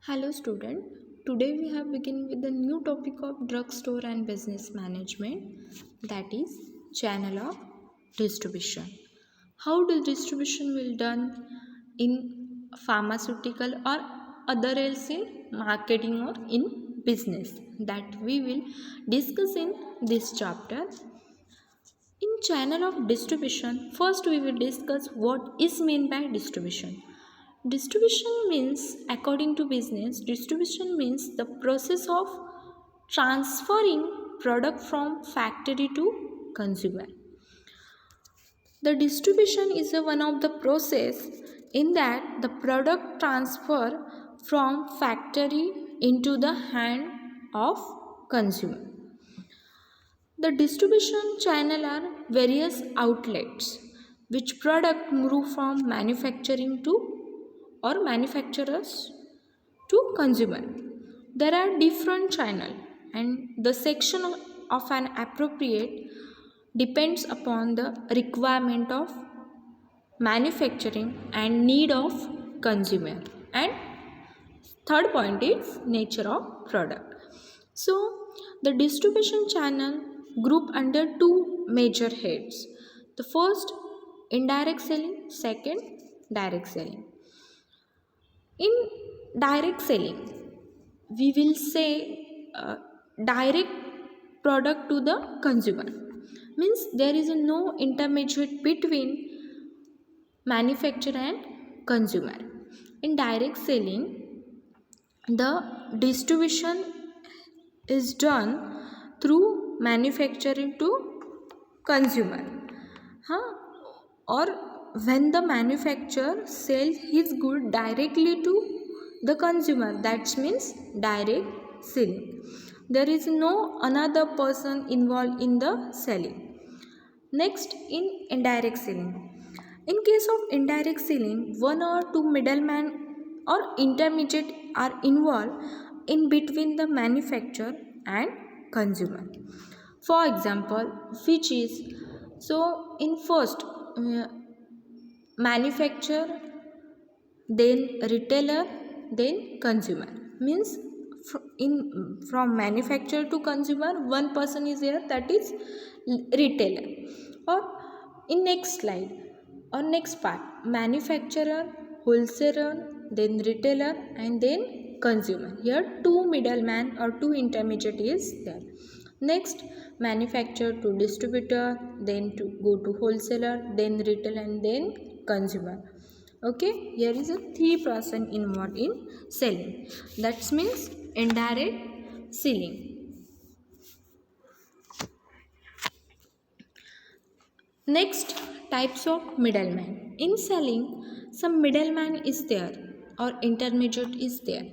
Hello student, today we have begun with the new topic of drugstore and business management, that is channel of distribution. How the distribution will done in pharmaceutical or other else in marketing or in business, that we will discuss in this chapter. In channel of distribution, first we will discuss what is meant by distribution. Distribution means, according to business, distribution means the process of transferring product from factory to consumer. The distribution is one of the process in that the product transfer from factory into the hand of consumer. The distribution channel are various outlets which product move from manufacturing to or manufacturers to consumer. There are different channel and the section of an appropriate depends upon the requirement of manufacturing and need of consumer. And third point is nature of product. So the distribution channel group under two major heads. The first, indirect selling, second, direct selling. In direct selling, we will say direct product to the consumer, means there is no intermediate between manufacturer and consumer. In direct selling, the distribution is done through manufacturing to consumer, or when the manufacturer sells his good directly to the consumer, that means direct selling. There is no another person involved in the selling. Next, in indirect selling. In case of indirect selling, one or two middlemen or intermediate are involved in between the manufacturer and consumer. For example, which is, so in first, manufacturer, then retailer, then consumer, means from manufacturer to consumer one person is there, that is retailer. Or in next slide or next part, manufacturer, wholesaler, then retailer, and then consumer. Here two middleman or two intermediate is there. Next, manufacturer to distributor, then to go to wholesaler, then retail, and then consumer. Okay, here is a three person involved in selling. That means indirect selling. Next, types of middleman. In selling, some middleman is there or intermediate is there,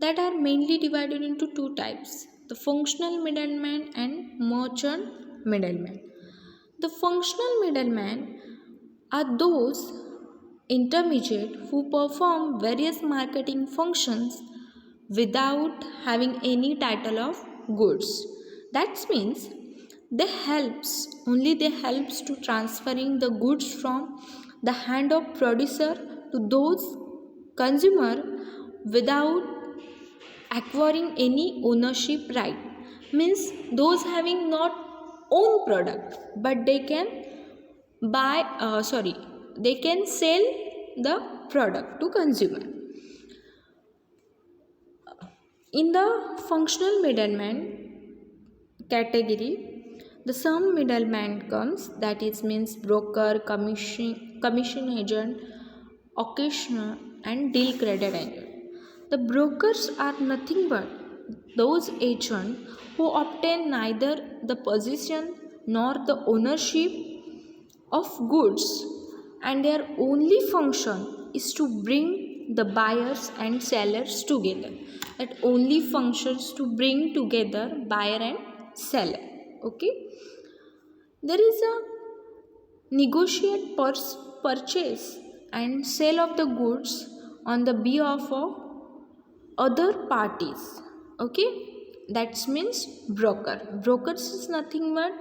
that are mainly divided into two types: the functional middleman and merchant middleman. The functional middlemen are those intermediate who perform various marketing functions without having any title of goods. That means they helps to transferring the goods from the hand of producer to those consumer without acquiring any ownership right, means those having not own product but they can they can sell the product to consumer. In the functional middleman category, the some middleman comes, that is means broker, commission agent, occasional, and deal credit agent. The brokers are nothing but those agents who obtain neither the possession nor the ownership of goods, and their only function is to bring the buyers and sellers together. That only functions to bring together buyer and seller. Okay, there is a negotiate purchase and sale of the goods on the behalf of other parties. Okay, that means brokers is nothing but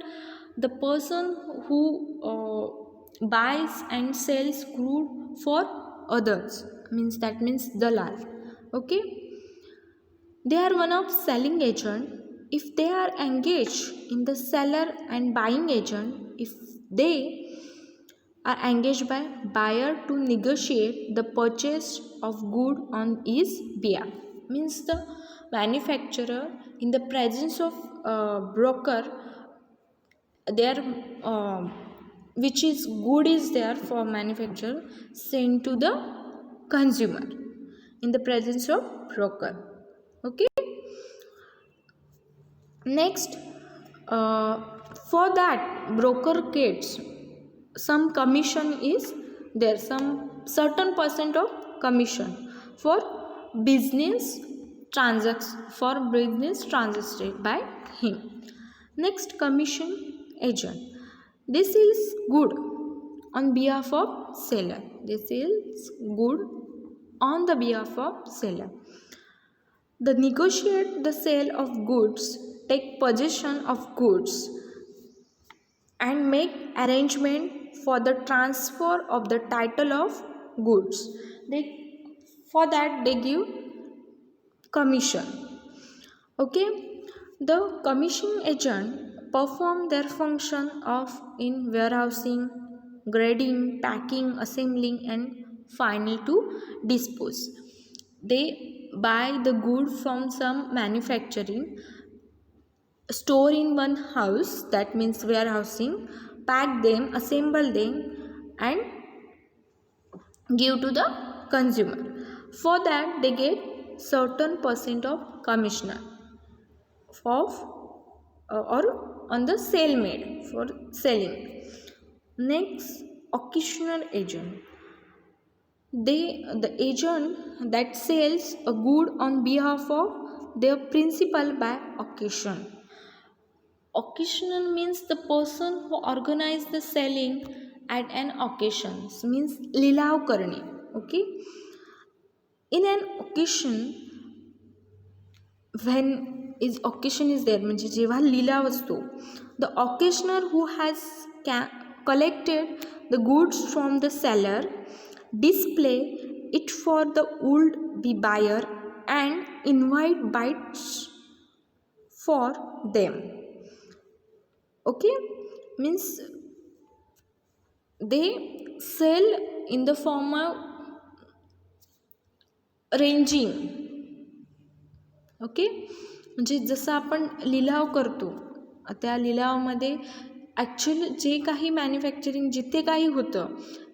the person who buys and sells crude for others, means that means dalal. Okay, they are one of selling agent. If they are engaged in the seller and buying agent, if they are engaged by buyer to negotiate the purchase of good on his behalf, means the manufacturer in the presence of broker, their which is good is there for manufacturer sent to the consumer in the presence of broker. Okay, next, for that broker gets some commission is there, some certain percent of commission for business transacted by him. Next, commission agent. They sells good on behalf of seller. They sells good on the behalf of seller. The negotiate the sale of goods, take possession of goods, and make arrangement for the transfer of the title of goods. For that they give commission. Okay, the commission agent perform their function of in warehousing, grading, packing, assembling, and final to dispose. They buy the good from some manufacturing, store in one house, that means warehousing, pack them, assemble them, and give to the consumer. For that they get certain percent of commission of or on the sale made for selling. Next, occasional agent. The agent that sells a good on behalf of their principal by occasion. Occasional means the person who organize the selling at an occasion, means लिलाव करणे. Okay, in an occasion, when is occasion is there, म्हणजे जेव्हा लिलाव असतो, the occasioner who has collected the goods from the seller display it for the would be buyer and invite bids for them. Okay, means they sell in the form of ranging. Okay, म्हणजे जसं आपण लिलाव करतो, त्या लिलावामध्ये actually जे काही manufacturing जिथे काही होतं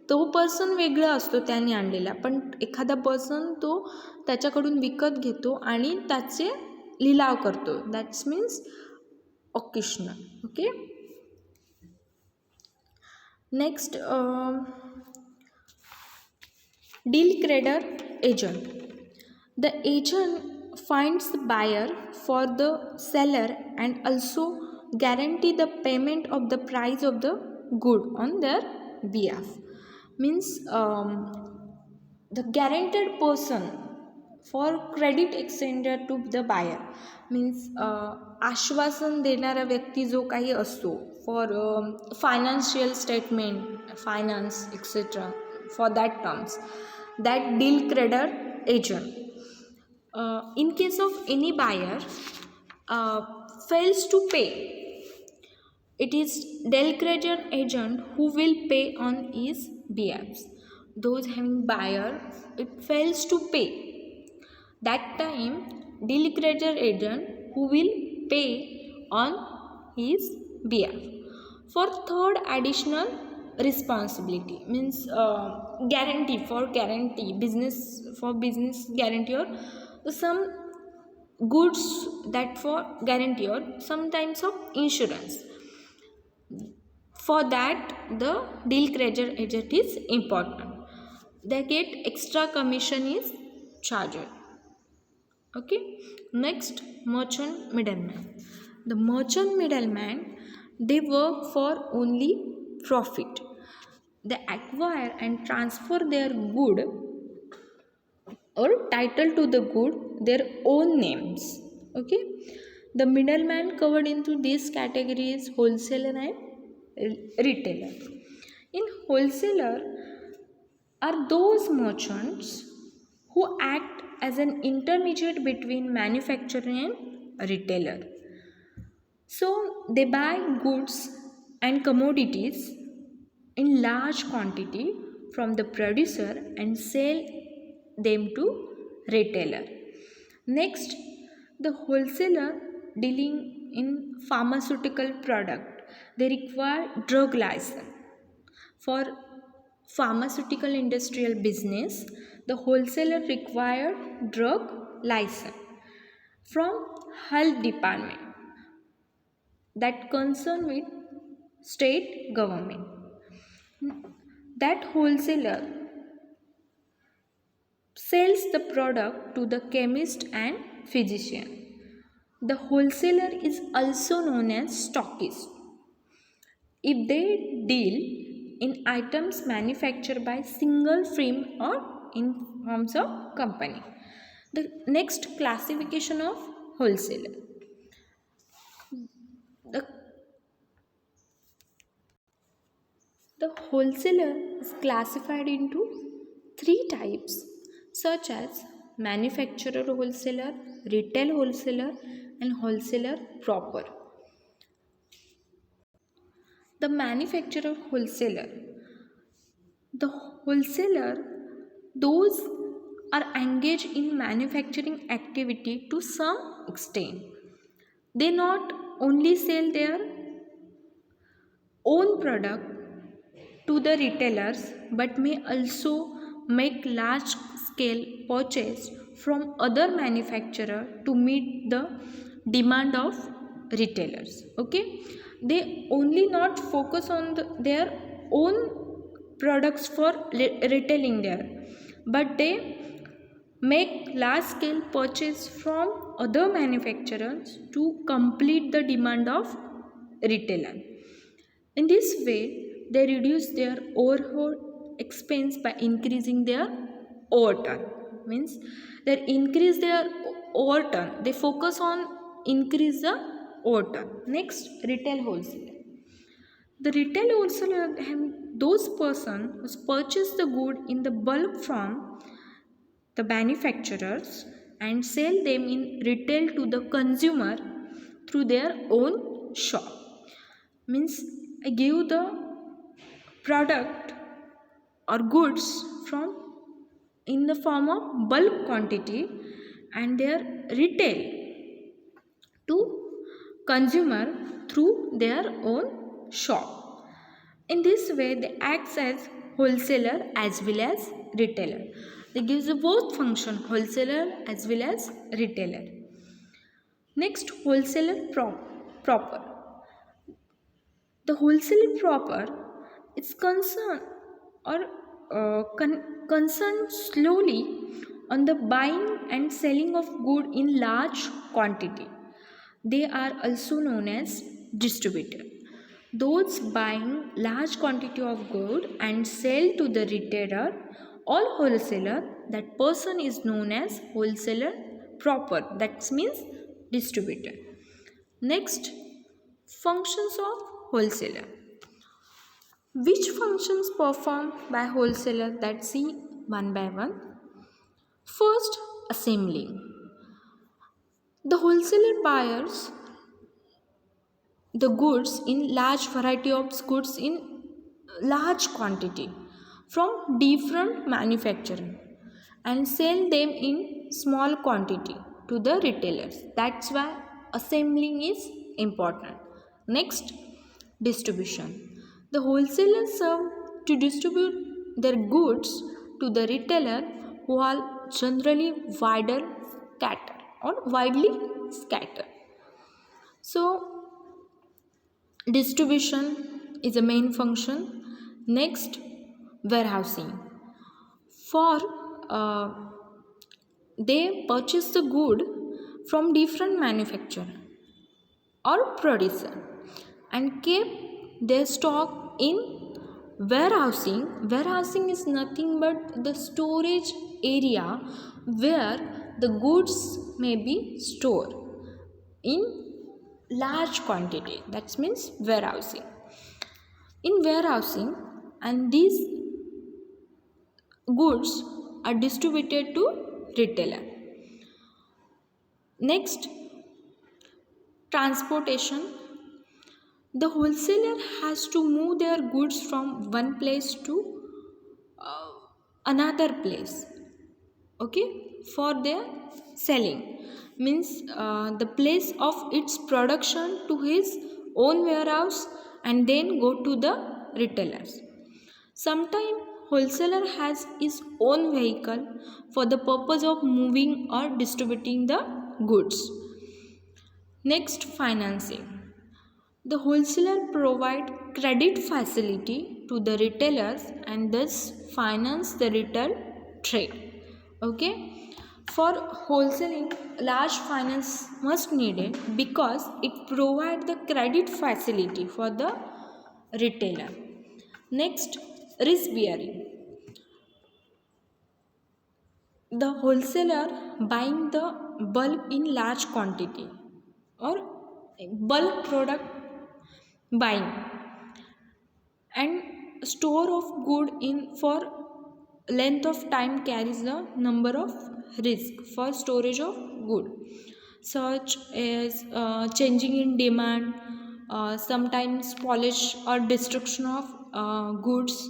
तो पर्सन वेगळा असतो त्याने आणलेला, पण एखादा पर्सन तो त्याच्याकडून विकत घेतो आणि त्याचे लिलाव करतो. That's means occasional. Okay, next, deal creditor agent. The agent finds the buyer for the seller and also guarantee the payment of the price of the good on their behalf. Means the guaranteed person for credit extender to the buyer, means आश्वासन देणारा व्यक्ती जो काही असतो for financial statement, finance etcetera, for that terms, that deal creditor agent. In case of any buyer fails to pay, it is deal creditor agent who will pay on his behalf. Those having buyer, it fails to pay, that time deal creditor agent who will pay on his behalf. For third additional responsibility, means guarantee business, for business guarantee or some goods that for guarantee or some types of insurance. For that the deal creditor agent is important. They get extra commission is charged. Okay, next, merchant middleman. The merchant middleman, they work for only profit. They acquire and transfer their good or title to the good their own names. Okay, the middleman covered into these categories: wholesaler and retailer. In wholesaler are those merchants who act as an intermediate between manufacturer and retailer. So they buy goods and commodities in large quantity from the producer and sell them to retailer. Next, the wholesaler dealing in pharmaceutical product, they require drug license. For pharmaceutical industrial business, the wholesaler required drug license from health department that concern with state government. That wholesaler sells the product to the chemist and physician. The wholesaler is also known as stockist. If they deal in items manufactured by single firm or in forms of company. The next classification of wholesaler. The wholesaler is classified into three types such as manufacturer wholesaler, retail wholesaler and wholesaler proper. The manufacturer wholesaler. The wholesaler, those are engaged in manufacturing activity to some extent. They not only sell their own product to the retailers but may also make large scale purchase from other manufacturer to meet the demand of retailers. Okay, they only not focus on their own products for retailing there, but they make large scale purchase from other manufacturers to complete the demand of retailer. In this way, they reduce their overhead expense by increasing their overturn. Means they increase their overturn. They focus on increase the overturn. Next, retail wholesaler. The retail wholesaler those person who purchase the good in the bulk from the manufacturers and sell them in retail to the consumer through their own shop. Means I give the product or goods from in the form of bulk quantity and their retail to consumer through their own shop. In this way, they act as wholesaler as well as retailer. They give both function wholesaler as well as retailer. Next, wholesaler proper. The wholesaler proper is concerned concerned slowly on the buying and selling of good in large quantity. They are also known as distributor. Those buying large quantity of good and sell to the retailer or wholesaler, that person is known as wholesaler proper. That means distributor. Next, functions of wholesaler. Which functions performed by wholesaler, that see one by one. First, assembling. The wholesaler buyers the goods in large variety of goods in large quantity from different manufacturer and sell them in small quantity to the retailers. That's why assembling is important. Next, distribution. The wholesalers serve to distribute their goods to the retailer who are generally widely scattered. So distribution is a main function. Next, warehousing. For they purchase the good from different manufacturer or producer and keep their stock in warehousing. Warehousing is nothing but the storage area where the goods may be stored in large quantity. That means warehousing. In warehousing, and these goods are distributed to retailer. Next, transportation. The wholesaler has to move their goods from one place to another place, okay, for their selling. Means the place of its production to his own warehouse and then go to the retailers. Sometimes wholesaler has his own vehicle for the purpose of moving or distributing the goods. Next, financing. The wholesaler provide credit facility to the retailers and thus finance the retail trade. Okay, for wholesaling, large finance must needed because it provide the credit facility for the retailer. Next, risk bearing. The wholesaler buying the bulk in large quantity or bulk product buying and store of good in for length of time carries the number of risk for storage of good, such as changing in demand, sometimes polish or destruction of goods.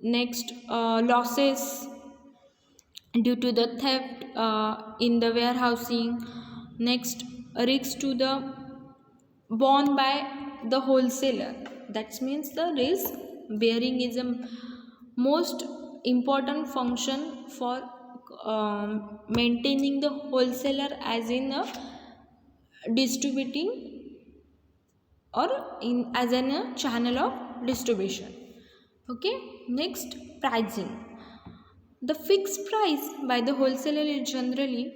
Next, losses due to the theft in the warehousing. Next, risks to the borne by the wholesaler. That means the risk bearing is a most important function for maintaining the wholesaler as in a distributing or in as in a channel of distribution. Okay, next, pricing. The fixed price by the wholesaler is generally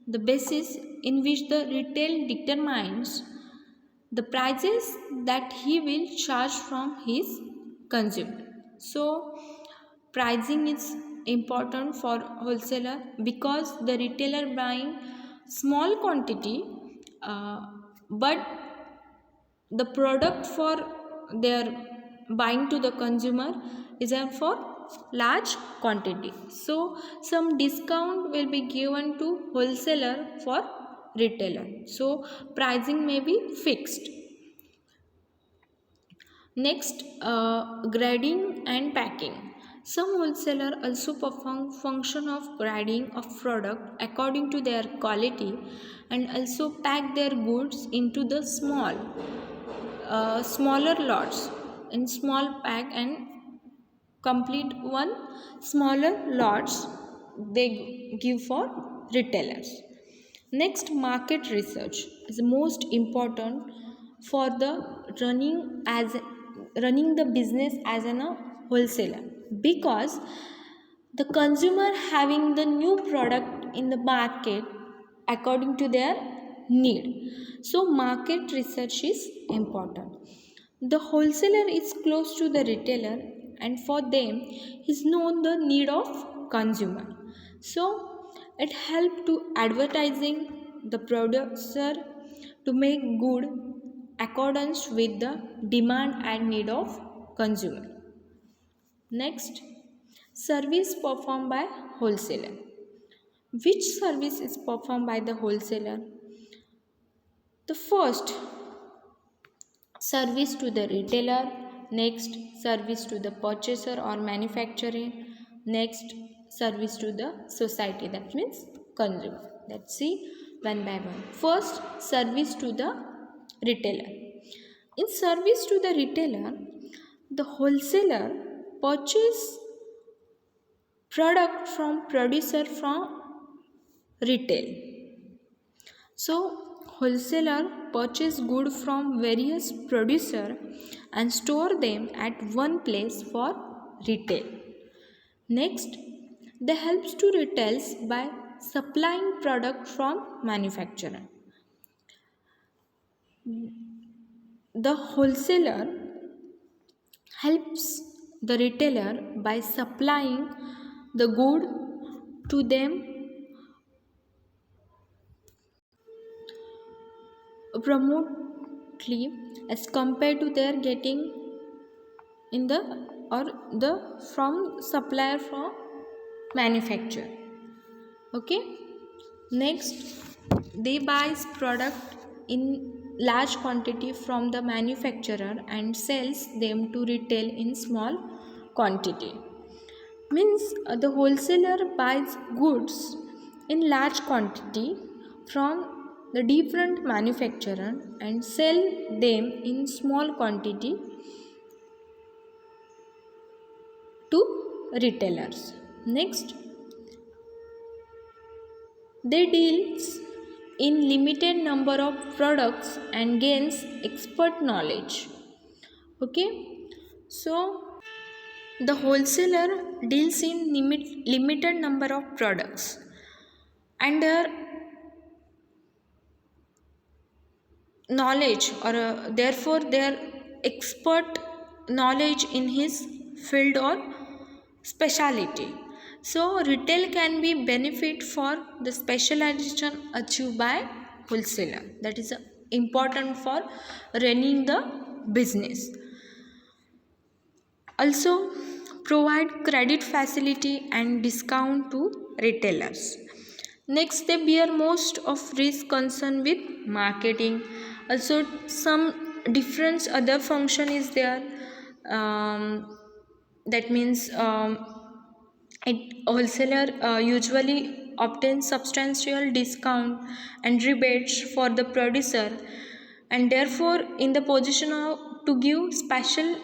the basis in which the retail determines the prices that he will charge from his consumer. So pricing is important for wholesaler because the retailer buying small quantity, but the product for their buying to the consumer is for large quantity, so some discount will be given to wholesaler for retailer, so pricing may be fixed. Next, grading and packing. Some wholesaler also perform function of grading of product according to their quality and also pack their goods into the smaller lots in small pack and complete one smaller lots they give for retailers. Next, market research is most important for the running the business as a wholesaler because the consumer having the new product in the market according to their need, so market research is important. The wholesaler is close to the retailer and for them is known the need of consumer, so it help to advertising the producer to make good accordance with the demand and need of consumer. Next, service performed by wholesaler. Which service is performed by the wholesaler? The first, service to the retailer. Next, service to the purchaser or manufacturer. Next, service to the society, that means consumer. Let's see one by one. First, service to the retailer. In service to the retailer, the wholesaler purchase product from producer from retail. So wholesaler purchase good from various producer and store them at one place for retail. Next, they helps to retails by supplying product from manufacturer. The wholesaler helps the retailer by supplying the good to them remotely as compared to their getting in the or the from supplier from manufacturer. Okay. Next, they buys product in large quantity from the manufacturer and sells them to retail in small quantity. Means the wholesaler buys goods in large quantity from the different manufacturer and sell them in small quantity to retailers. Next, they deals in limited number of products and gains expert knowledge. Okay, so the wholesaler deals in limited number of products and their knowledge or therefore their expert knowledge in his field or specialty. So retail can be benefit for the specialization achieved by wholesaler, that is important for running the business. Also provide credit facility and discount to retailers. Next, they bear most of risk concern with marketing. Also some different other function is there. That means it wholesaler usually obtains substantial discount and rebates for the producer and therefore in the position of to give special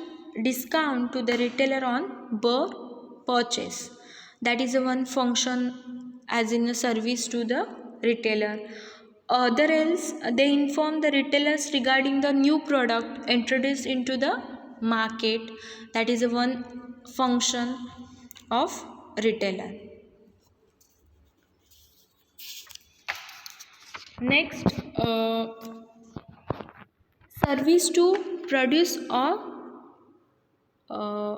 discount to the retailer on per purchase. That is a one function as in a service to the retailer. Other else they inform the retailers regarding the new product introduced into the market. That is a one function of retailer. Next, service to produce or uh,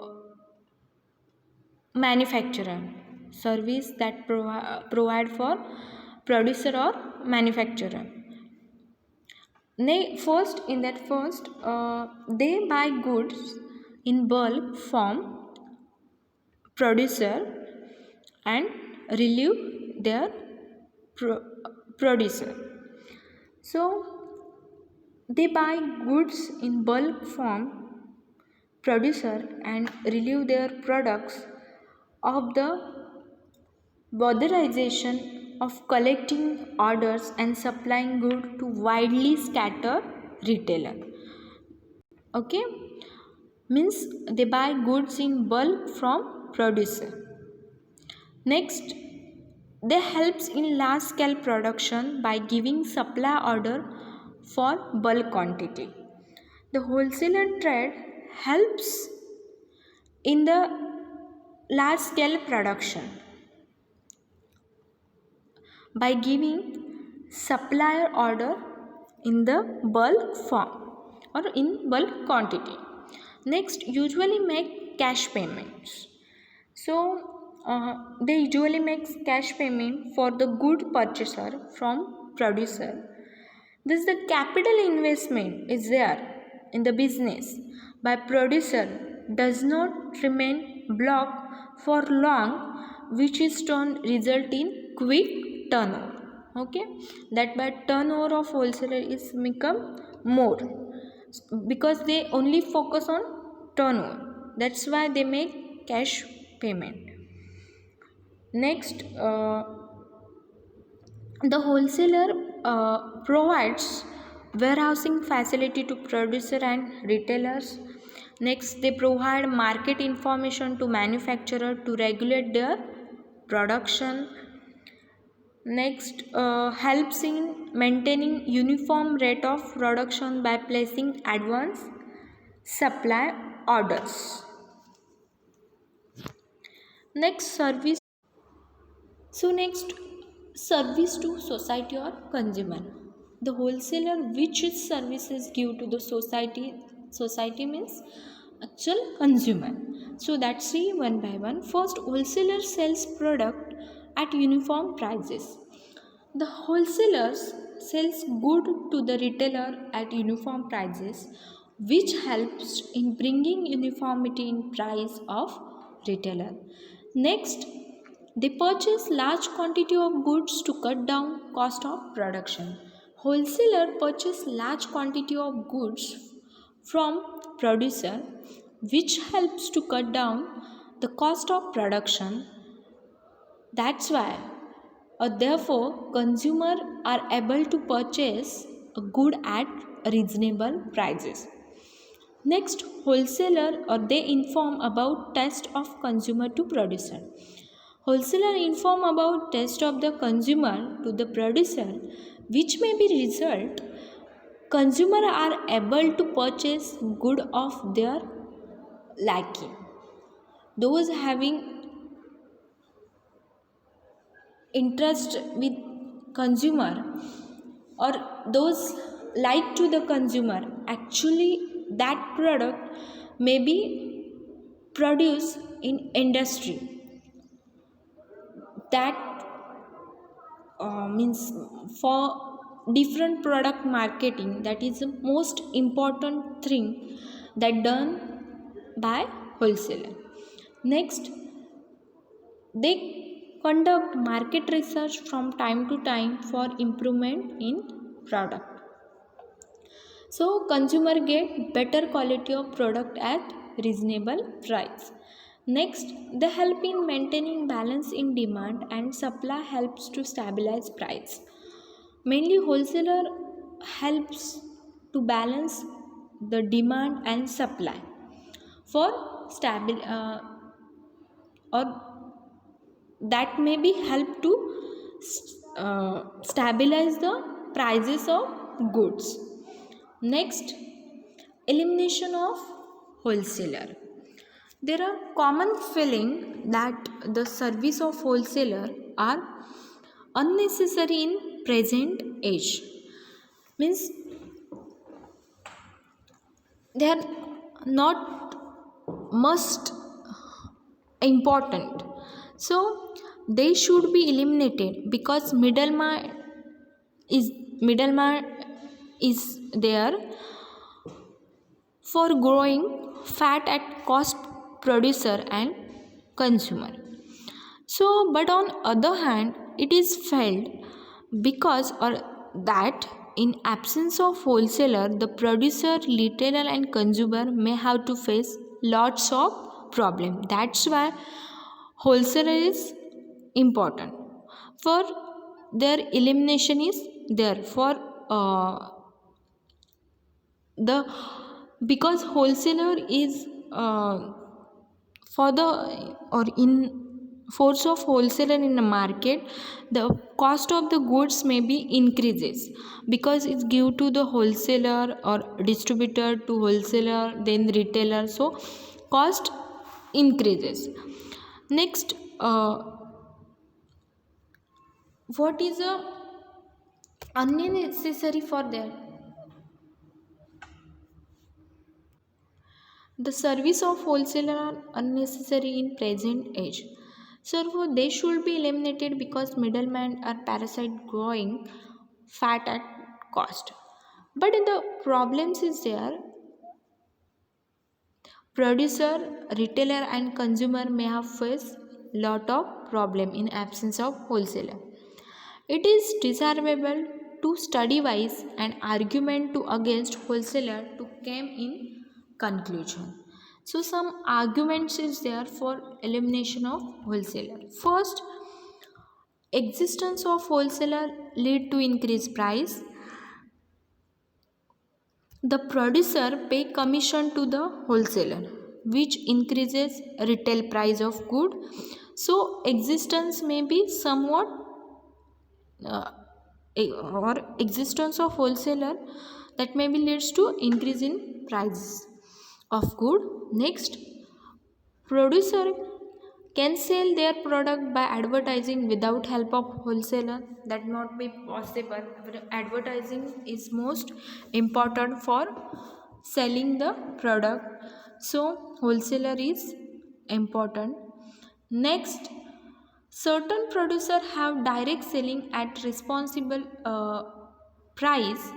manufacturer. Service that provide for producer or manufacturer. First, they buy goods in bulk from producer and relieve their producer. So they buy goods in bulk from producer and relieve their products of the burdenization of collecting orders and supplying goods to widely scattered retailer. Okay, means they buy goods in bulk from producer. Next, they helps in large scale production by giving supply order for bulk quantity. The wholesaler trade helps in the large scale production by giving supplier order in the bulk form or in bulk quantity. Next, usually make cash payments. So they usually make cash payment for the good purchaser from producer. This the capital investment is there in the business by producer does not remain blocked for long, which is turn result in quick turnover. Okay, that by turnover of wholesaler is become more because they only focus on turnover. That's why they make cash payment. Next, the wholesaler provides warehousing facility to producer and retailers. Next, they provide market information to manufacturer to regulate their production. Next, helps in maintaining uniform rate of production by placing advance supply orders. Next, service. So next, service to society or consumer. The wholesaler which is services give to the society means actual consumer. So that's see one by one. First, wholesaler sells product at uniform prices. The wholesalers sells good to the retailer at uniform prices, which helps in bringing uniformity in price of retailer. Next, They purchase large quantity of goods to cut down cost of production. Wholesaler purchase large quantity of goods from producer, which helps to cut down the cost of production. That's why therefore consumer are able to purchase a good at reasonable prices. Next, wholesaler or they inform about test of consumer to producer. Wholesaler inform about test of the consumer to the producer, which may be result consumer are able to purchase good of their liking. Those having interest with consumer or those like to the consumer, actually that product may be produced in industry that means for different product marketing, that is the most important thing that done by wholesaler. Next, they conduct market research from time to time for improvement in product, so consumer get better quality of product at reasonable price. Next, they help in maintaining balance in demand and supply, helps to stabilize price. Mainly wholesaler helps to balance the demand and supply for stable or that may be help to stabilize the prices of goods. Next, elimination of wholesaler. There are common feeling that the service of wholesaler are unnecessary in present age. Means they are not must important. So they should be eliminated because is middleman is there for growing fat at cost producer and consumer. So but on other hand it is felt because or that in absence of wholesaler the producer, retailer and consumer may have to face lots of problem. That's why wholesaler is important. For their elimination is there for the because wholesaler is for the or in force of wholesaler in the market, the cost of the goods may be increases because it's give to the wholesaler or distributor to wholesaler then retailer, so cost increases. Next, what is a unnecessary for that? The service of wholesaler are unnecessary in present age. So they should be eliminated because middlemen are parasite growing fat at cost. But the problems is there. Producer, retailer and consumer may have faced lot of problem in absence of wholesaler. It is desirable to study wise and argument to against wholesaler to come in conclusion. So some arguments is there for elimination of wholesaler. First, existence of wholesaler lead to increased price. The producer pay commission to the wholesaler, which increases retail price of good. So existence may be somewhat or existence of wholesaler that maybe leads to increase in price of good. Next, producer can sell their product by advertising without help of wholesaler, that not be possible. Advertising is most important for selling the product, so wholesaler is important. Next, certain producers have direct selling at responsible price.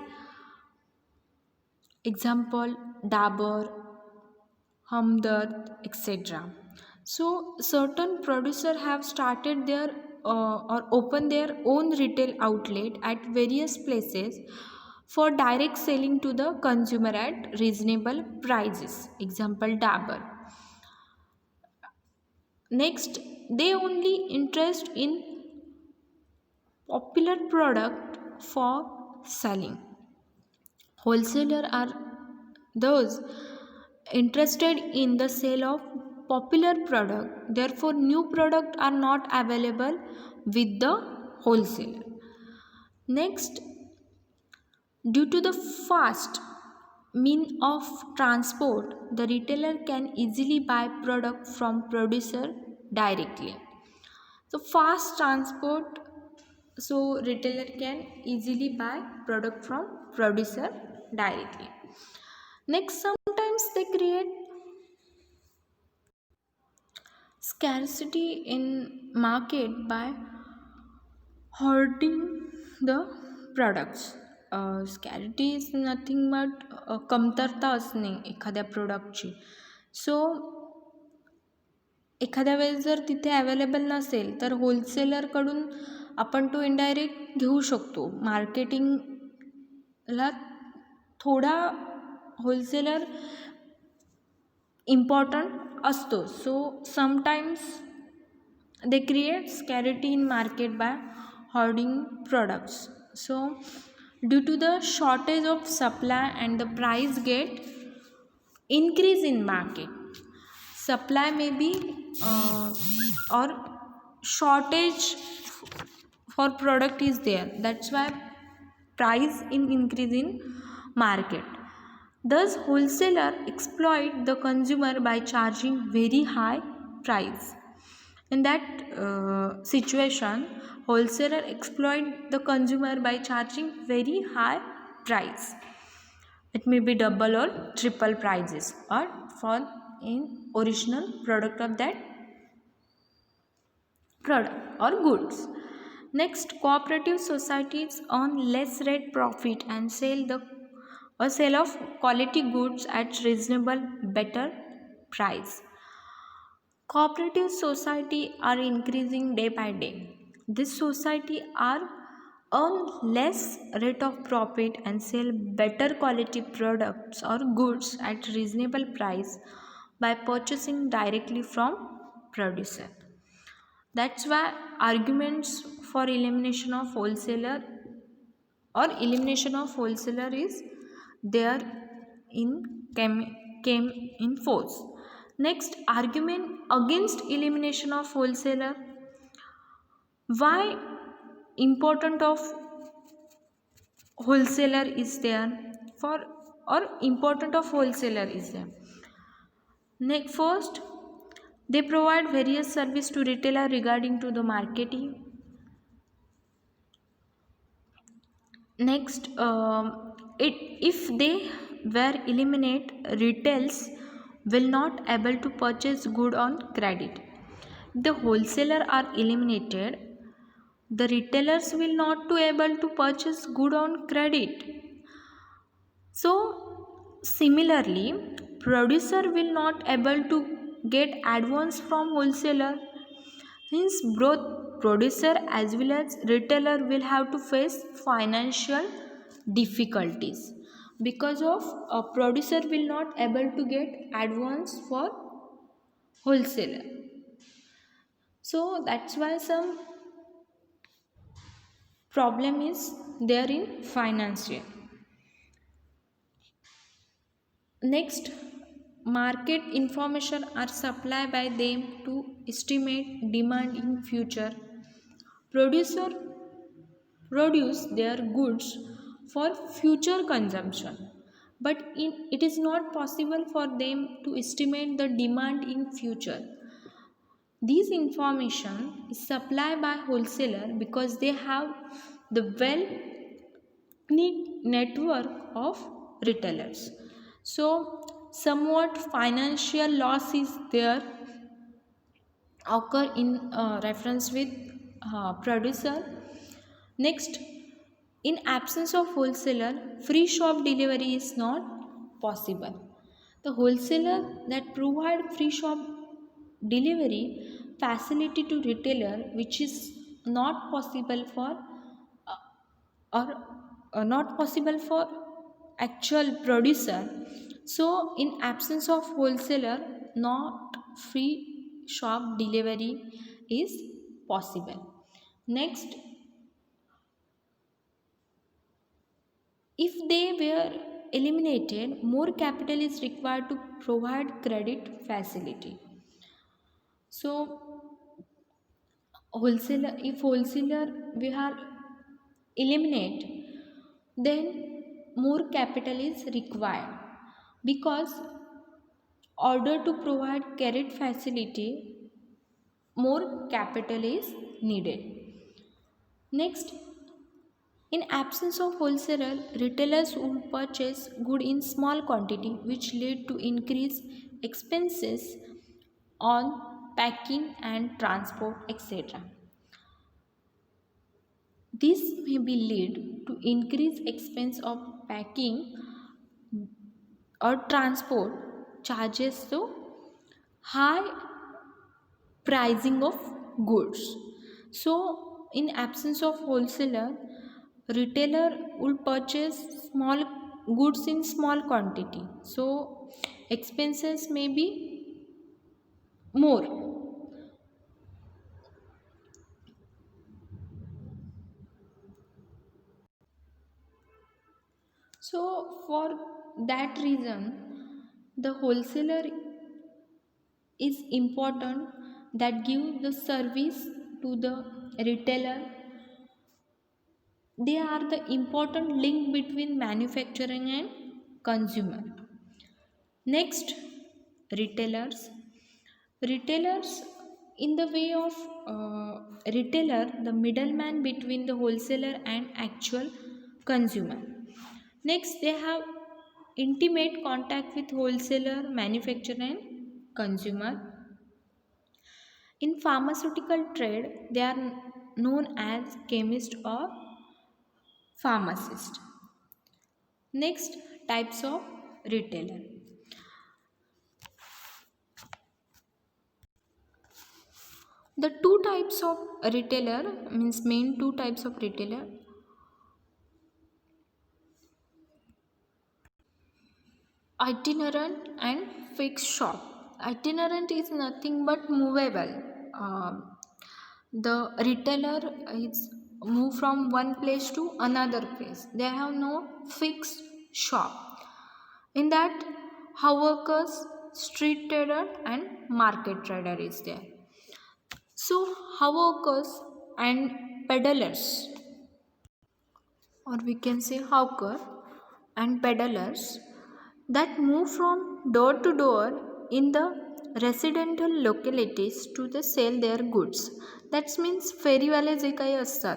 Example, Dabur, Hamdard, etc. So certain producer have started their or open their own retail outlet at various places for direct selling to the consumer at reasonable prices. Example, Dabur. Next, they only interest in popular product for selling. Wholesaler are those interested in the sale of popular product, therefore new product are not available with the wholesaler. Next, due to the fast mean of transport, the retailer can easily buy product from producer directly. So fast transport, so retailer can easily buy product from producer directly. Next, sometimes they create scarcity in market by hoarding the products. Scarcity is nothing but कमतरता असणे एखाद्या प्रोडक्टची. सो एखाद्या वेळेस जर तिथे available नसेल तर होलसेलरकडून आपण तो इनडायरेक्ट घेऊ शकतो. मार्केटिंगला थोडा होलसेलर इम्पॉर्टंट असतो. So sometimes they create scarcity in market by hoarding products. So due to the shortage of supply and the price get increase in market. Supply may be or shortage for product is there, that's why price increase in market. Thus wholesaler exploit the consumer by charging very high price. In that situation, wholesaler exploit the consumer by charging very high price. It may be double or triple prices or for in original product of that product or goods. Next, cooperative societies earn less rate profit and sale of quality goods at reasonable better price. Cooperative society are increasing day by day. This society are earn less rate of profit and sell better quality products or goods at reasonable price by purchasing directly from producer. That's why arguments for elimination of wholesaler is there in came in force. Next, argument against elimination of wholesaler. Why important of wholesaler is there for or important of wholesaler is there? Next, first, they provide various service to retailer regarding to the marketing. Next, if they were eliminate, retails will not able to purchase good on credit. The wholesaler are eliminated, the retailers will not to able to purchase good on credit. So similarly, producer will not able to get advance from wholesaler. Hence both producer as well as retailer will have to face financial difficulties because of a producer will not able to get advance for wholesaler. So that's why some problem is there in financial. Next, market information are supplied by them to estimate demand in future. Producer produce their goods for future consumption, but it is not possible for them to estimate the demand in future. This information is supplied by wholesaler because they have the well knit network of retailers. So somewhat financial loss is there occur in reference with producer. Next, in absence of wholesaler, free shop delivery is not possible. The wholesaler that provide free shop delivery facility to retailer which is not possible for or not possible for actual producer. So in absence of wholesaler, not free shop delivery is possible. Next, if they were eliminated, more capital is required to provide credit facility. So wholesaler, if wholesaler we are eliminate, then more capital is required, because order to provide credit facility, more capital is needed. Next, in absence of wholesaler, retailers would purchase good in small quantity, which lead to increased expenses on packing and transport, etc. This may be lead to increased expense of packing or transport charges, so high pricing of goods. So in absence of wholesaler, retailer will purchase small goods in small quantity, so expenses may be more. So for that reason, the wholesaler is important, that give the service to the retailer. They are the important link between manufacturing and consumer. Next, retailers. Retailers, in the way of retailer, the middleman between the wholesaler and actual consumer. Next, they have intimate contact with wholesaler, manufacturer and consumer. In pharmaceutical trade, they are known as chemist or pharmacist. Next, types of retailer. The two types of retailer, means main two types of retailer. Itinerant and fixed shop. Itinerant is nothing but movable. The retailer is move from one place to another place. They have no fixed shop. In that, hawkers, street trader and market trader is there. So hawkers and peddlers, or we can say hawker and peddlers, that move from door to door in the residential localities to the sell their goods. That means फेरीवाले जे काही असतात,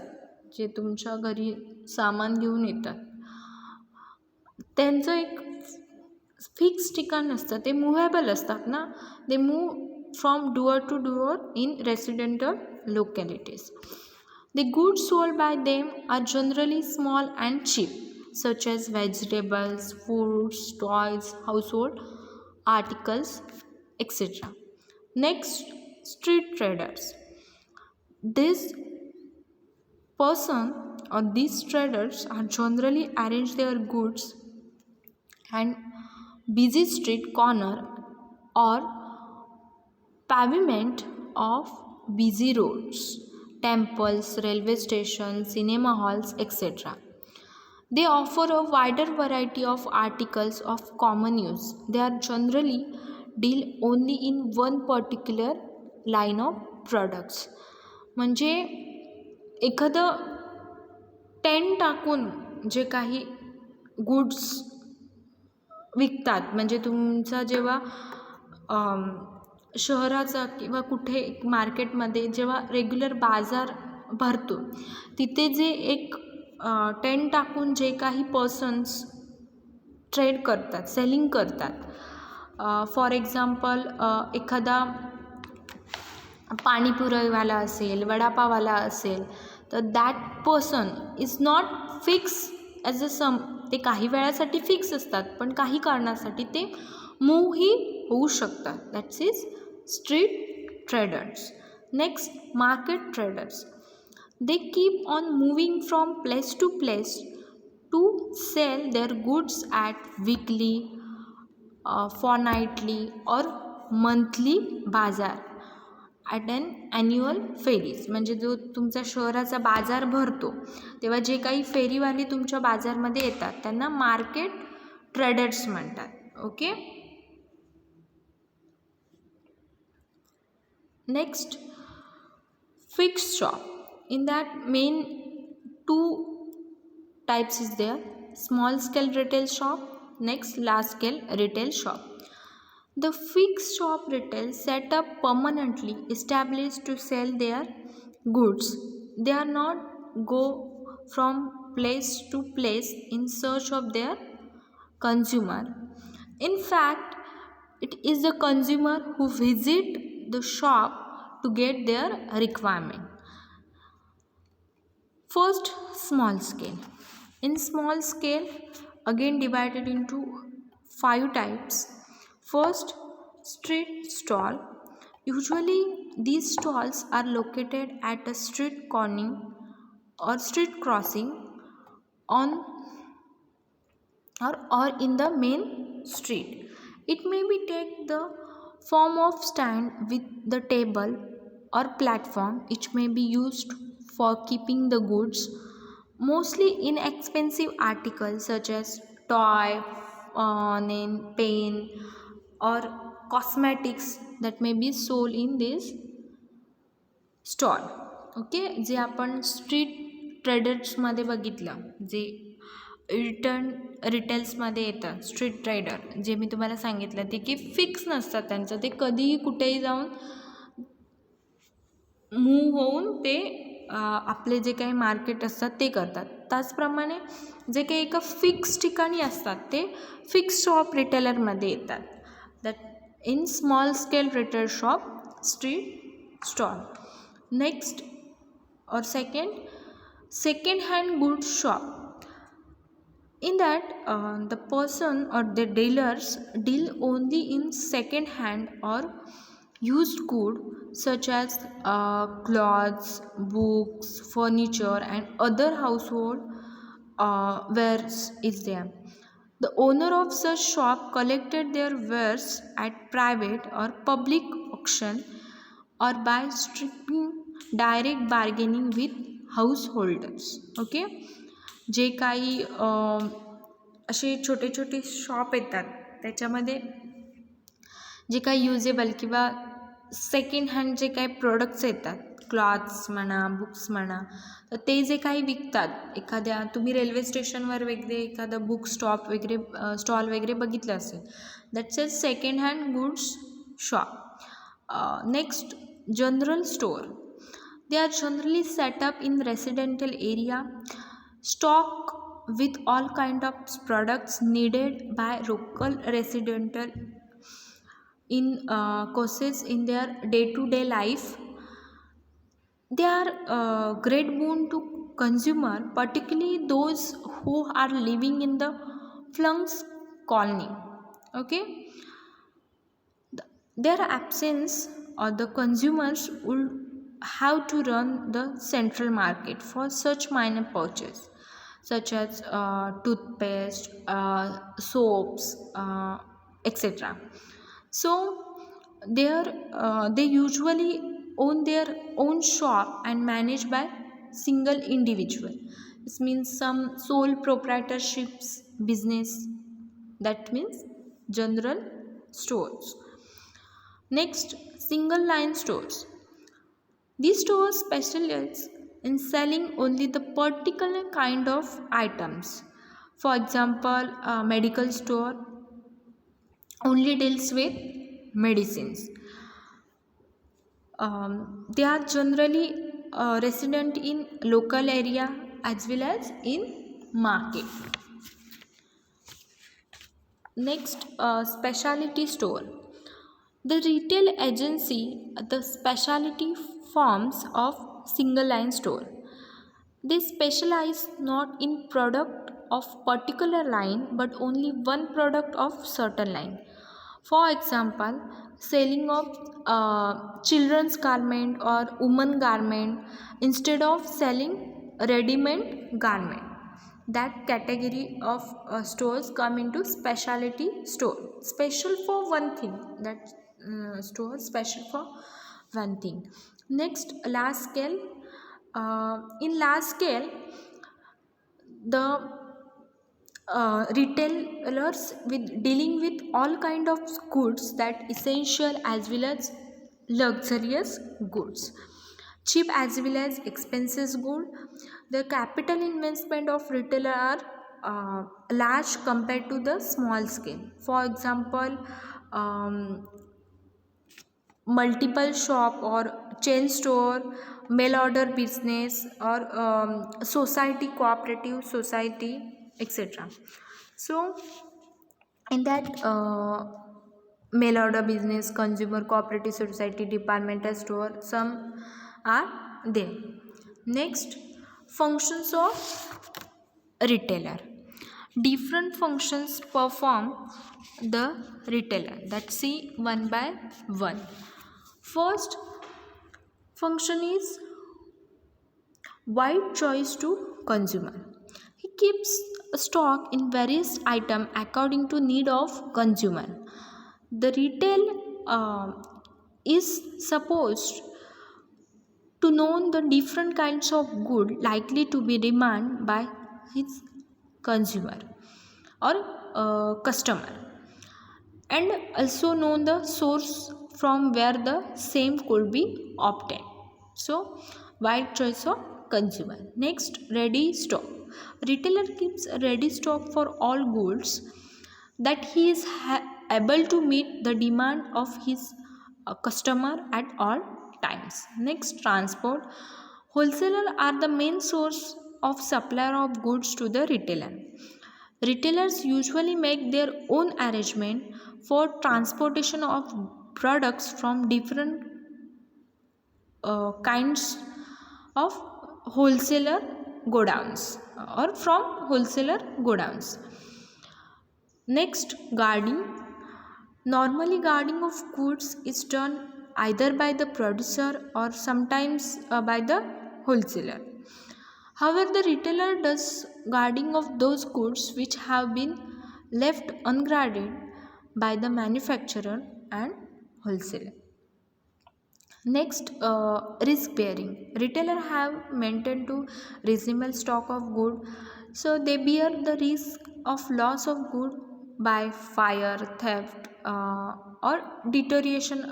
जे तुमच्या घरी सामान घेऊन येतात, त्यांचं एक फिक्स ठिकाण नसतं, ते मुव्हेबल असतात ना. They move from door to door in residential localities. The goods sold by them are generally small and cheap, such as vegetables, foods, toys, household articles, etc. Next, street traders. This person or these traders are generally arrange their goods and busy street corner or pavement of busy roads, temples, railway stations, cinema halls, etc. They offer a wider variety of articles of common use. They are generally deal only in one particular line of products. म्हणजे एखादं tent टाकून जे काही goods विकतात, म्हणजे तुमचा जेव्हा शहराचा किंवा कुठे एक मार्केटमध्ये जेव्हा रेग्युलर बाजार भरतो, तिथे जे एक टेंट टाकून जे काही पर्सन्स ट्रेड करतात, सेलिंग करतात. फॉर एक्झाम्पल, एखादा पाणीपुरीवाला असेल, वडापाववाला असेल, तर that person is not fix as a ते काही वेळासाठी फिक्स असतात, पण काही कारणासाठी ते मूव्हही होऊ शकतात. That's is street traders. Next, market traders. They keep on moving from place to place to sell their goods at weekly, fortnightly or monthली बाजार ॲट ॲन ॲन्युअल फेरीज. म्हणजे जो तुमचा शहराचा बाजार भरतो तेव्हा जे काही फेरीवाले तुमच्या बाजारमध्ये येतात त्यांना मार्केट ट्रेडर्स म्हणतात. Okay. Next, fixed shop. In that main two types is there: small scale retail shop, next large scale retail shop. The fixed shop retail set up permanently established to sell their goods. They are not go from place to place in search of their consumer. In fact, it is the consumer who visit the shop to get their requirement. First, small scale. In small scale, again divided into 5 types. First, street stall. Usually these stalls are located at a street corner or street crossing on or in the main street. It may be take the form of stand with the table or platform. It may be used for keeping the goods, mostly inexpensive articles such as toy, pen or cosmetics that may be sold in this stall. Okay. जे आपण street ट्रेडर्समध्ये बघितलं, जे रिटेल्समध्ये येतं street trader, जे मी तुम्हाला सांगितलं ते की fix नसतात त्यांचं, ते कधीही कुठेही जाऊन मूव होऊन ते आपले जे काही मार्केट असतात ते करतात. त्याचप्रमाणे जे काही एका फिक्स ठिकाणी असतात ते फिक्स शॉप रिटेलरमध्ये येतात. That in small scale retail shop, street stall. Next और second hand goods shop. In that the person or the dealers deal only in second hand or used good such as clothes, books, furniture and other household wares is there. The owner of such shop collected their wares at private or public auction or by striking direct bargaining with householders. Okay. जे काही असे छोटे छोटे shop येतात त्याच्यामध्ये जे काही usable किंवा second hand जे काही प्रोडक्ट्स येतात, क्लॉथ्स म्हणा, बुक्स म्हणा, तर ते जे काही विकतात, एखाद्या तुम्ही रेल्वे स्टेशनवर वगैरे एखादं बुक स्टॉल वगैरे बघितलं असेल, that's a second hand goods shop. Next, general store. They are generally set up in residential area, stock with all kind of products needed by local residential in courses in their day-to-day life. They are great boon to consumer, particularly those who are living in the flunks colony. Okay, their absence or the consumers will have to run the central market for such minor purchase such as toothpaste, soaps, etc. So they usually own their own shop and managed by single individual. This means some sole proprietorships business. That means general stores. Next, single line stores. These stores specialize in selling only the particular kind of items. For example, a medical store only deals with medicines. They are generally resident in local area as well as in market. Next, specialty store. The retail agency, the specialty forms of single line store. They specialize not in product of particular line but only one product of certain line. For example, selling of children's garment or woman garment instead of selling ready-made garment. That category of stores come into specialty store, special for one thing. That store special for one thing. Next, large scale. In large scale, the retailers with dealing with all kind of goods, that essential as well as luxurious goods, cheap as well as expensive good. The capital investment of retailer are large compared to the small scale. For example, multiple shop or chain store, mail order business, or society, cooperative society, etc. So in that mail order business, consumer cooperative society, departmental store, some are there. Next, functions of retailer. Different functions perform the retailer. Let's see one by one. First function is wide choice to consumer. He keeps a stock in various item according to need of consumer. The retail is supposed to know the different kinds of good likely to be demanded by his consumer or customer, and also know the source from where the same could be obtained. So wide choice of consumer. Next, ready stock. Retailer keeps a ready stock for all goods that he is able to meet the demand of his customer at all times. Next, transport. Wholesaler are the main source of supplier of goods to the retailer. Retailers usually make their own arrangement for transportation of products from different kinds of wholesaler godowns or from wholesaler godowns. Next, guarding. Normally, guarding of goods is done either by the producer or sometimes by the wholesaler. However, the retailer does guarding of those goods which have been left unguarded by the manufacturer and wholesaler. Next, risk bearing. Retailer have maintained to reasonable stock of good, so they bear the risk of loss of good by fire, theft, or deterioration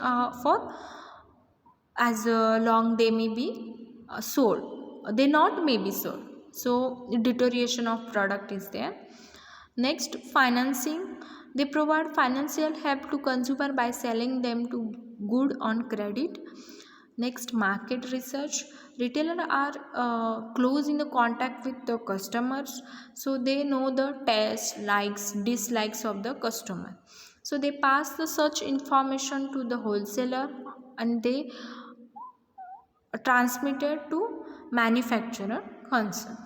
for as long they may be sold. They not may be sold. So deterioration of product is there. Next, financing. They provide financial help to consumer by selling them to good on credit. Next, market research. Retailer are close in the contact with the customers, so they know the taste, likes, dislikes of the customer. So they pass the such information to the wholesaler and they transmit it to manufacturer concern.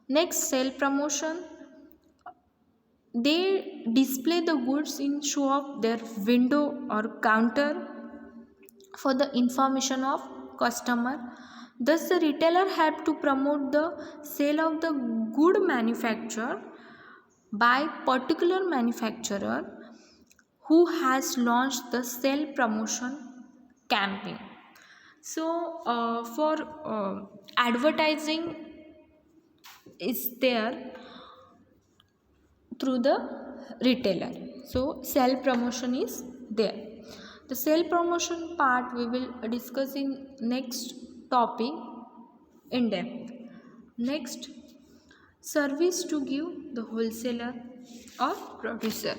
Next, sale promotion. They display the goods in show of their window or counter for the information of customer. Thus, the retailer help to promote the sale of the good manufacturer by particular manufacturer who has launched the sale promotion campaign. So, for advertising is there through the retailer. So sale promotion is there. The sale promotion part we will discuss in next topic in depth. Next, service to give the wholesaler or producer.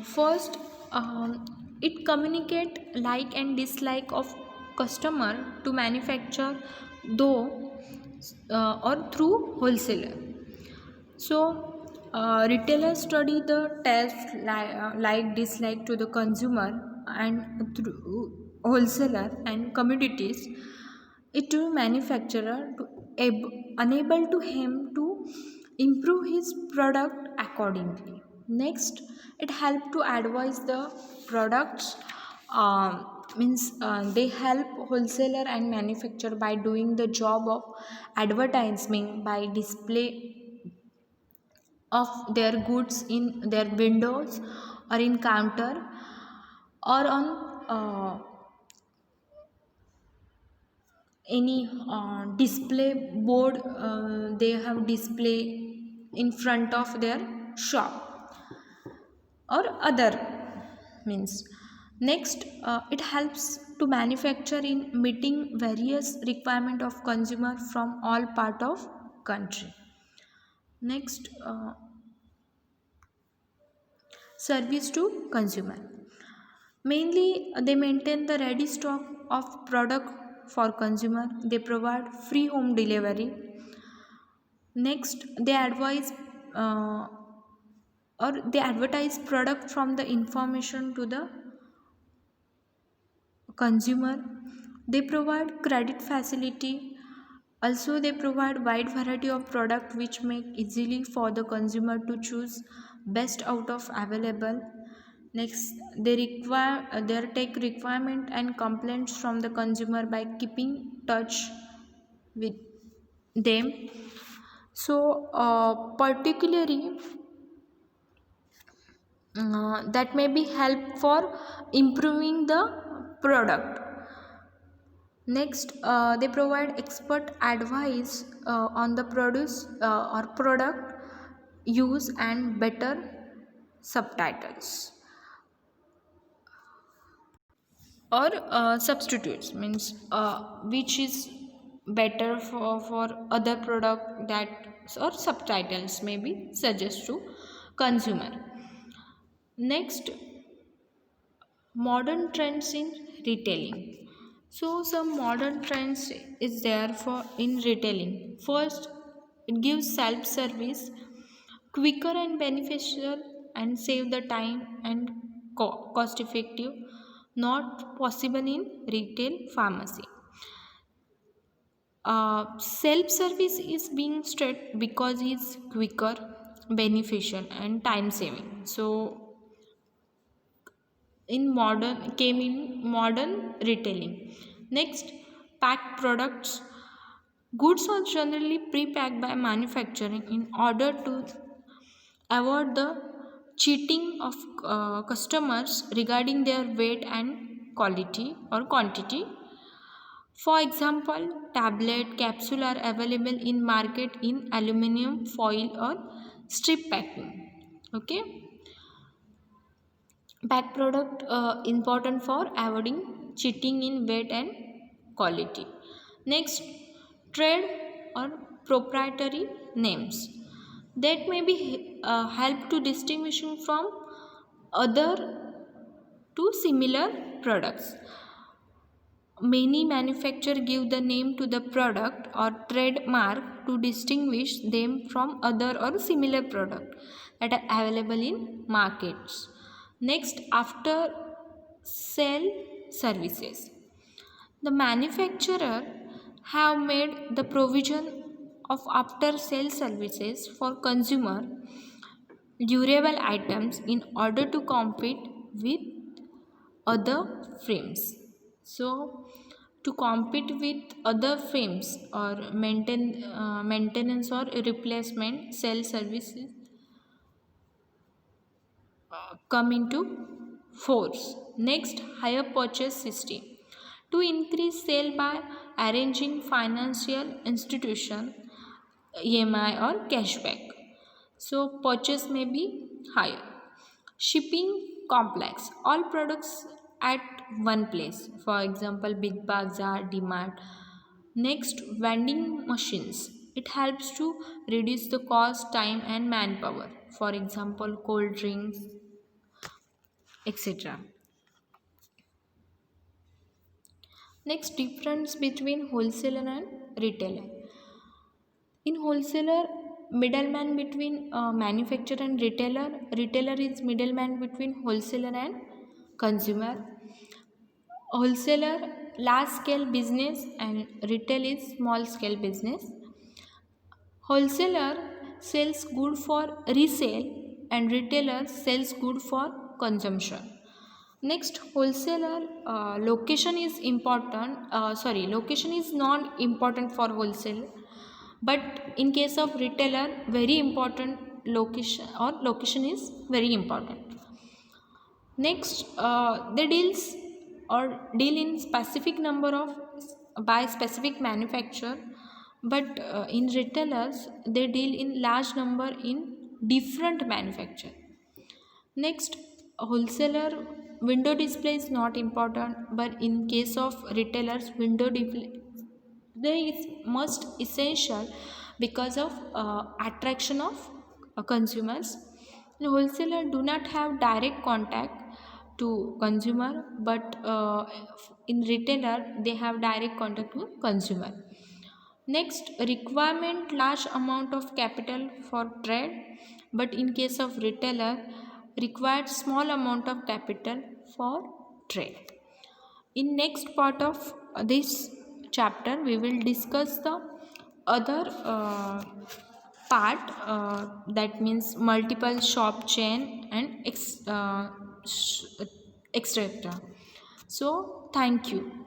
First, it communicate like and dislike of customer to manufacturer though or through wholesaler. So retailers study the taste, like dislike to the consumer and through wholesaler and commodities it to manufacturer to enable to him to improve his product accordingly. Next, it help to advise the products. Means they help wholesaler and manufacturer by doing the job of advertising by display of their goods in their windows or in counter or on any display board they have display in front of their shop or other means. Next, it helps to manufacture in meeting various requirement of consumer from all part of country. Next, service to consumer. Mainly, they maintain the ready stock of product for consumer. They provide free home delivery. Next, they advise or they advertise product from the information to the consumer. They provide credit facility. Also, they provide wide variety of product which make easily for the consumer to choose best out of available. Next, they take requirement and complaints from the consumer by keeping touch with them. So, particularly that may be help for improving the product. Next, they provide expert advice on the produce or product use and better subtitles or substitutes means which is better for other product that or subtitles may be suggest to consumer. Next, modern trends in retailing. So some modern trends is there for in retailing. First, it gives self service, quicker and beneficial and save the time and cost effective, not possible in retail pharmacy. Self service is being straight because it's quicker, beneficial and time saving. So came in modern retailing. Next, packed products. Goods are generally pre-packed by manufacturing in order to avoid the cheating of customers regarding their weight and quality or quantity. For example, tablet capsule are available in market in aluminum foil or strip packing. Okay, pack product important for avoiding cheating in weight and quality. Next, trade or proprietary names that may be help to distinguishing from other to similar products. Many manufacturers give the name to the product or trademark to distinguish them from other or similar product that are available in markets. Next, after sale services. The manufacturer have made the provision of after sale services for consumer durable items in order to compete with other firms. So, to compete with other firms or maintenance or replacement sale services come into force. Next, higher purchase system. To increase sale by arranging financial institution EMI or cashback. So purchase may be higher. Shipping complex. All products at one place. For example, Big Bazaar, DMart. Next, vending machines. It helps to reduce the cost, time and manpower. For example, cold drinks, etc. Next, difference between wholesaler and retailer. In wholesaler, middleman between manufacturer and retailer. Retailer is middleman between wholesaler and consumer. Wholesaler, large scale business and retail is small scale business. Wholesaler sells good for resale and retailer sells good for consumption. Next, wholesaler location is important. Location is not important for wholesaler, but in case of retailer, very important location is very important. Next, they deal in specific number of by specific manufacturer, but in retailers they deal in large number in different manufacturer. Next, wholesaler window display is not important, but in case of retailers, window display is most essential because of attraction of consumers. Wholesaler do not have direct contact to consumer, but in retailer they have direct contact to consumer. Next, requirement large amount of capital for trade, but in case of retailer required small amount of capital for trade. In next part of this chapter we will discuss the other part, that means multiple shop chain and etc. So thank you.